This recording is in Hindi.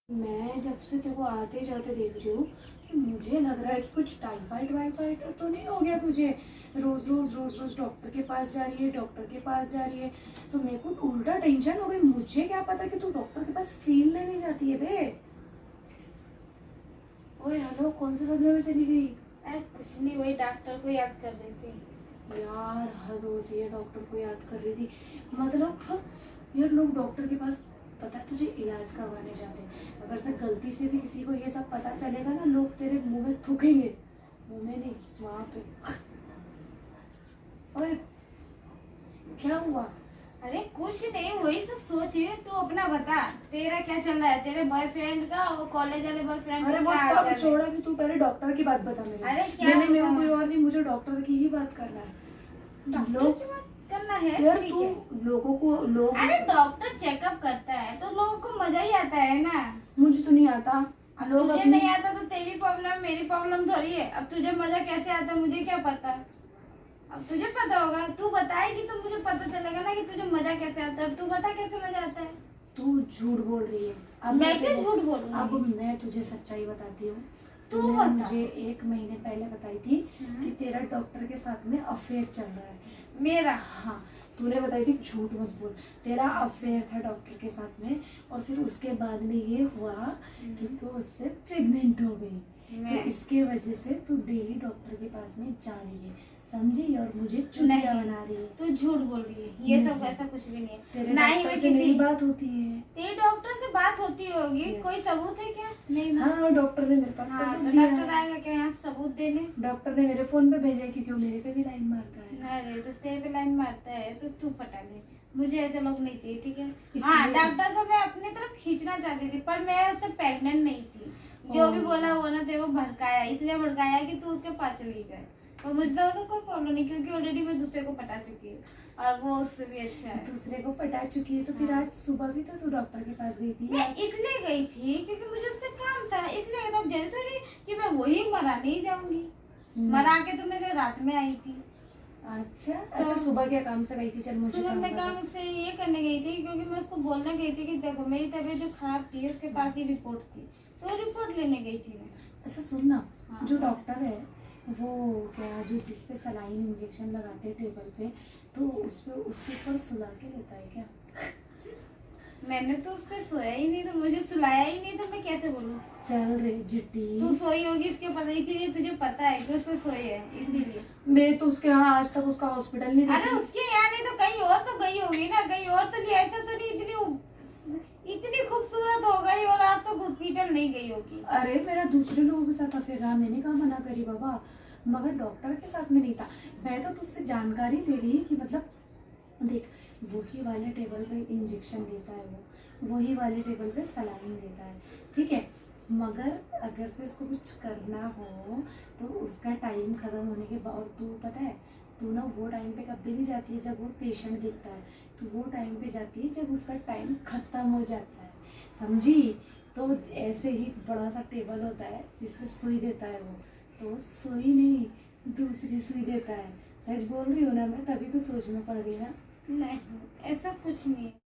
मैं जब से तेरे को आते जाते देख रही हूँ कि मुझे लग रहा है कि कुछ टाइफाइड वाइफाइड तो नहीं हो गया तुझे। रोज रोज रोज रोज डॉक्टर के पास जा रही है, डॉक्टर के पास जा रही है। तो मेरे को उल्टा टेंशन हो गई। मुझे क्या पता कि तू डॉक्टर के पास फील लेने जाती है बे। ओए हेलो, कौन से सदमे में चली गई? अरे कुछ नहीं, वही डॉक्टर को याद कर रही थी। यार हद होती है, डॉक्टर को याद कर रही थी मतलब। यार लोग डॉक्टर के पास पता है तुझे इलाज करवाने जाते हैं। अगर से गलती से भी किसी को ये सब पता चलेगा ना, लोग तेरे मुंह में थूकेंगे। मुंह में नहीं, वहां पे। ओए क्या हुआ? अरे कुछ नहीं, वही सब सोच रही है। तू अपना बता, तेरा क्या चल रहा है? तेरे बॉयफ्रेंड का, वो कॉलेज वाले बॉयफ्रेंड अरे का वो क्या सब हाल है? छोड़ा भी, तू पहले डॉक्टर की बात बता मेरे। अरे क्या मैंने मेरे बताऊं? कोई और नहीं, मुझे डॉक्टर की ही बात करना है। डॉक्टर लोग की बात करना है? यार ठीक तू है। लोगों को लोग अरे डॉक्टर चेकअप करता है तो लोगों को मजा ही आता है ना। मुझे तो नहीं आता। अब लोग तुझे अपनी नहीं आता तो तेरी प्रॉब्लम, मेरी प्रॉब्लम थोड़ी है। अब तुझे मजा कैसे आता है मुझे क्या पता। अब तुझे पता होगा, तू बताएगी तो मुझे पता चलेगा ना कि तुझे मजा कैसे आता है। अब तू बता कैसे मजा आता है। तू झूठ बोल रही है। अब मैं क्यों तुझे- झूठ बोलूंगी? अब मैं तुझे सच्चाई बताती हूँ। तू तूने बता। मुझे 1 महीने पहले बताई थी कि तेरा डॉक्टर के साथ में अफेयर चल रहा है। मेरा? हाँ, तूने बताई थी, झूठ मत बोल। तेरा अफेयर था डॉक्टर के साथ में, और फिर उसके बाद में ये हुआ कि तू उससे प्रेग्नेंट हो गई। तो मैं इसके वजह से तू डेली डॉक्टर के पास में जा रही है, समझी? और मुझे चुतिया नहीं। बना रही है। तू झूठ बोल रही है, ये सब नहीं। ऐसा कुछ भी नहीं है। तेरे ना ही डॉक्टर मैं से मेरी किसी बात होती है। तेरे डॉक्टर से बात होती होगी। Yes. कोई सबूत है क्या? नहीं ना। हाँ, डॉक्टर ने मेरे पास हाँ, सबूत तो दिया डॉक्टर है। आएगा क्या यहाँ सबूत देने? डॉक्टर ने मेरे फोन पे भेजा है, क्योंकि वो मेरे पे भी लाइन मारता है। अरे तो तेरे पे लाइन मारता है तो तू पटा ले। मुझे ऐसे लोग नहीं चाहिए, ठीक है? इसलिए- हाँ, डॉक्टर को मैं अपनी तरफ खींचना चाहती थी, पर मैं उससे प्रेग्नेंट नहीं थी। जो भी बोला वो ना तेरे को भड़काया, इसलिए भड़काया कि तू उसके पास चली जाए। तो मुझे तो कोई प्रॉब्लम नहीं, क्योंकि ऑलरेडी मैं दूसरे को पटा चुकी हूँ और वो उससे भी अच्छा है। दूसरे को पटा चुकी है, तो फिर हाँ। आज सुबह भी तो तू डॉक्टर के पास गई थी। मैं इसलिए गई थी क्योंकि मुझे उससे काम था, इसलिए तो जरूरी तो नहीं कि मैं वही मराने ही जाऊंगी। मरा के तो मेरे रात में आई थी। अच्छा, सुबह क्या काम से गई थी? चल मुझे सुबह काम मैं बता। काम से ये करने गई थी क्योंकि मैं उसको बोलने गई थी कि देखो मेरी तबीयत जो खराब थी उसके पास ही रिपोर्ट थी, तो रिपोर्ट लेने गई थी मैं। अच्छा सुन ना, हाँ। जो डॉक्टर है वो क्या, जो जिस पे सलाइन इंजेक्शन लगाते हैं टेबल पे, तो उसके ऊपर सुला के लेता है क्या? मैंने तो उस पर सोया ही नहीं, तो मुझे सुलाया ही नहीं, तो मैं कैसे बोलूँ? चल रे जिट्टी। तू सोई होगी इसके पता, इसीलिए तुझे पता है कि उस पर सोई है, इसीलिए। मैं तो उसके यहाँ आज तक उसका हॉस्पिटल नहीं अरे देखी। उसके यहाँ नहीं तो कहीं और तो गई होगी ना, कहीं और तो नहीं। ऐसा तो नहीं इतनी खूबसूरत हो गई और आज तो हॉस्पिटल नहीं गई होगी। अरे मेरा दूसरे लोगों के साथ अफेयर रहा, मैंने कहा मना करी बाबा, मगर डॉक्टर के साथ में नहीं था। मैं तो तुझसे जानकारी ले रही कि मतलब देख, वही वाले टेबल पे इंजेक्शन देता है वो, वही वाले टेबल पे सलाइन देता है, ठीक है। मगर अगर से उसको कुछ करना हो तो उसका टाइम खत्म होने के बाद, तू पता है, तू ना वो टाइम पे कभी नहीं जाती है जब वो पेशेंट देखता है, तो वो टाइम पे जाती है जब उसका टाइम खत्म हो जाता है, समझी? तो ऐसे ही बड़ा सा टेबल होता है जिसपे सुई देता है वो, तो वो सुई नहीं दूसरी सुई देता है। सच बोल रही हूँ ना मैं, तभी तो सोच में पड़ गई ना। नहीं, ऐसा कुछ नहीं है।